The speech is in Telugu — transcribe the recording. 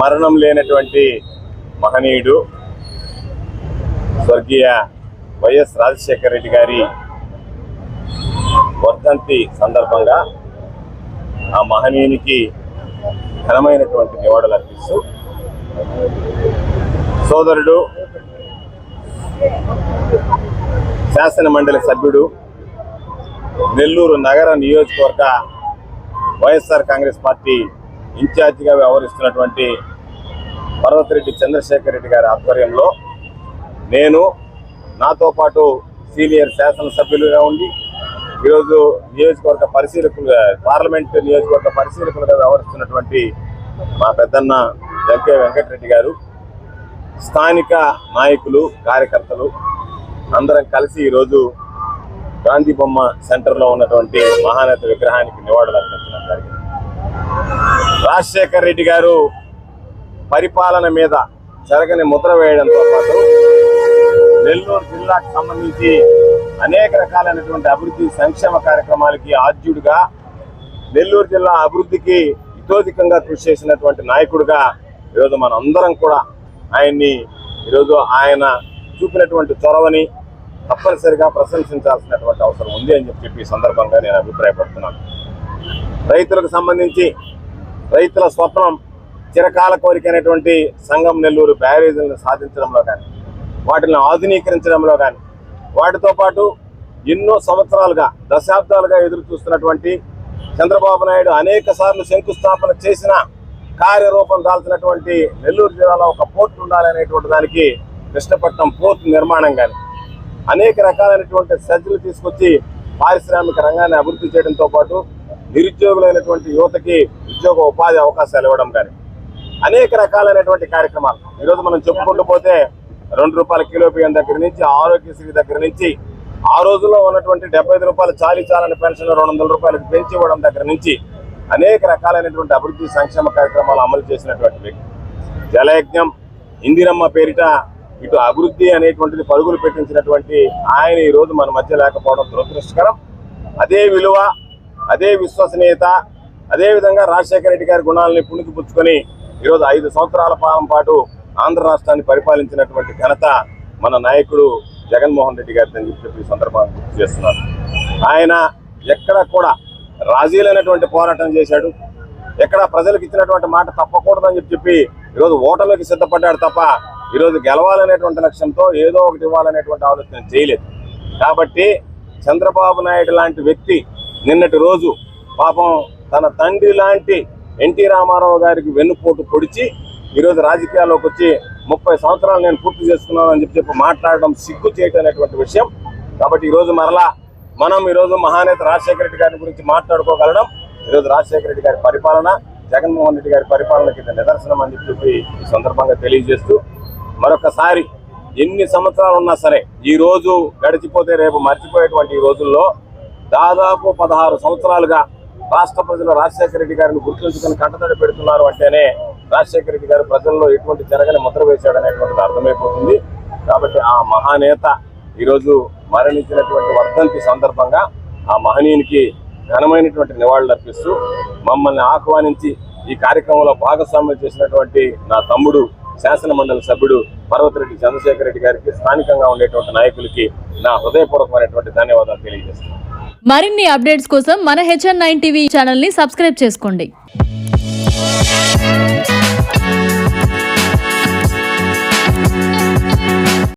మరణం లేనటువంటి మహనీయుడు స్వర్గీయ వైఎస్ రాజశేఖర రెడ్డి గారి వర్ధంతి సందర్భంగా ఆ మహనీయునికి ఘనమైనటువంటి నివాళులు అర్పిస్తూ సోదరుడు శాసన మండలి సభ్యుడు నెల్లూరు నగర నియోజకవర్గ వైఎస్ఆర్ కాంగ్రెస్ పార్టీ ఇన్ఛార్జిగా వ్యవహరిస్తున్నటువంటి పర్వతిరెడ్డి చంద్రశేఖర్ రెడ్డి గారి ఆధ్వర్యంలో నేను నాతో పాటు సీనియర్ శాసనసభ్యులుగా ఉండి ఈరోజు నియోజకవర్గ పరిశీలకులుగా పార్లమెంట్ నియోజకవర్గ పరిశీలకులుగా వ్యవహరిస్తున్నటువంటి మా పెద్దన్న జంకే వెంకటరెడ్డి గారు, స్థానిక నాయకులు కార్యకర్తలు అందరం కలిసి ఈరోజు గాంధీ బొమ్మ సెంటర్లో ఉన్నటువంటి మహానేత విగ్రహానికి నివాళులు అర్పించడం జరిగింది. రాజశేఖర్ రెడ్డి గారు పరిపాలన మీద జరగని ముద్ర వేయడంతో పాటు నెల్లూరు జిల్లాకు సంబంధించి అనేక రకాలైనటువంటి అభివృద్ధి సంక్షేమ కార్యక్రమాలకి ఆద్యుడిగా, నెల్లూరు జిల్లా అభివృద్ధికి ఇతోధికంగా కృషి చేసినటువంటి నాయకుడిగా ఈరోజు మన అందరం కూడా ఆయన్ని ఈరోజు ఆయన చూపినటువంటి చొరవని తప్పనిసరిగా ప్రశంసించాల్సినటువంటి అవసరం ఉంది అని చెప్పి ఈ సందర్భంగా నేను అభిప్రాయపడుతున్నాను. రైతులకు సంబంధించి రైతుల స్వప్నం చిరకాల కోరికైనటువంటి సంగం నెల్లూరు బ్యారేజీలను సాధించడంలో కానీ, వాటిని ఆధునీకరించడంలో కానీ, వాటితో పాటు ఎన్నో సంవత్సరాలుగా దశాబ్దాలుగా ఎదురు చూస్తున్నటువంటి చంద్రబాబు నాయుడు అనేక సార్లు శంకుస్థాపన చేసిన కార్యరూపం దాల్చినటువంటి నెల్లూరు జిల్లాలో ఒక పోర్టు ఉండాలనేటువంటి దానికి కృష్ణపట్నం పోర్టు నిర్మాణం కానీ, అనేక రకాలైనటువంటి సజ్జలు తీసుకొచ్చి పారిశ్రామిక రంగాన్ని అభివృద్ధి చేయడంతో పాటు నిరుద్యోగులైనటువంటి యువతకి ఉద్యోగ ఉపాధి అవకాశాలు ఇవ్వడం కానీ, అనేక రకాలైనటువంటి కార్యక్రమాలు ఈరోజు మనం చెప్పుకుంటూ పోతే ₹2 కిలో బియ్యం దగ్గర నుంచి, ఆరోగ్యశ్రీ దగ్గర నుంచి, ఆ రోజుల్లో ఉన్నటువంటి ₹75 చాలని పెన్షన్ ₹200 పెంచి ఇవ్వడం దగ్గర నుంచి అనేక రకాలైనటువంటి అభివృద్ధి సంక్షేమ కార్యక్రమాలు అమలు చేసినటువంటి వ్యక్తి. జలయజ్ఞం, ఇందిరమ్మ పేరిట ఇటు అభివృద్ధి అనేటువంటిది పరుగులు పెట్టించినటువంటి ఆయన ఈరోజు మన మధ్య లేకపోవడం దురదృష్టకరం. అదే విలువ, అదే విశ్వసనీయత, అదేవిధంగా రాజశేఖర రెడ్డి గారి గుణాలని పుణికిపుచ్చుకొని ఈరోజు 5 సంవత్సరాల కాలం పాటు ఆంధ్ర రాష్ట్రాన్ని పరిపాలించినటువంటి ఘనత మన నాయకుడు జగన్మోహన్ రెడ్డి గారిని చెప్పి ఈ సందర్భంగా గుర్తు చేస్తున్నారు. ఆయన ఎక్కడ కూడా రాజీలైనటువంటి పోరాటం చేశాడు. ఎక్కడ ప్రజలకు ఇచ్చినటువంటి మాట తప్పకూడదని చెప్పి ఈరోజు ఓటమికి సిద్ధపడ్డాడు తప్ప ఈరోజు గెలవాలనేటువంటి లక్ష్యంతో ఏదో ఒకటి ఇవ్వాలనేటువంటి ఆలోచన చేయలేదు. కాబట్టి చంద్రబాబు నాయుడు లాంటి వ్యక్తి నిన్నటి రోజు పాపం తన తండ్రి లాంటి ఎన్టీ రామారావు గారికి వెన్నుపోటు పొడిచి ఈరోజు రాజకీయాల్లోకి వచ్చి 30 సంవత్సరాలు నేను పూర్తి చేసుకున్నాను అని చెప్పి మాట్లాడడం సిగ్గు చేయటం అనేటువంటి విషయం. కాబట్టి ఈరోజు మరలా మనం ఈరోజు మహానేత రాజశేఖర రెడ్డి గారి గురించి మాట్లాడుకోగలడం ఈరోజు రాజశేఖర రెడ్డి గారి పరిపాలన, జగన్మోహన్ రెడ్డి గారి పరిపాలనకి నిదర్శనం అని చెప్పి ఈ సందర్భంగా తెలియజేస్తూ మరొకసారి ఎన్ని సంవత్సరాలు ఉన్నా సరే ఈ రోజు గడిచిపోతే రేపు మర్చిపోయేటువంటి ఈ రోజుల్లో దాదాపు 16 సంవత్సరాలుగా రాష్ట్ర ప్రజలు రాజశేఖర రెడ్డి గారిని గుర్తుంచుకుని కంటతడి పెడుతున్నారు అంటేనే రాజశేఖర రెడ్డి గారు ప్రజల్లో ఎటువంటి జరగని ముద్ర వేశాడనేటువంటిది అర్థమైపోతుంది. కాబట్టి ఆ మహానేత ఈరోజు మరణించినటువంటి వర్ధంతి సందర్భంగా ఆ మహనీయునికి ఘనమైనటువంటి నివాళులు అర్పిస్తూ మమ్మల్ని ఆహ్వానించి ఈ కార్యక్రమంలో భాగస్వామ్యం చేసినటువంటి నా తమ్ముడు శాసన మండలి సభ్యుడు పర్వతిరెడ్డి చంద్రశేఖర్ రెడ్డి గారికి, స్థానికంగా ఉండేటువంటి నాయకులకి నా హృదయపూర్వకమైనటువంటి ధన్యవాదాలు తెలియజేస్తున్నాను. మరిన్ని అప్డేట్స్ కోసం మన HN9 టీవీ ఛానల్ ని సబ్స్క్రైబ్ చేసుకోండి.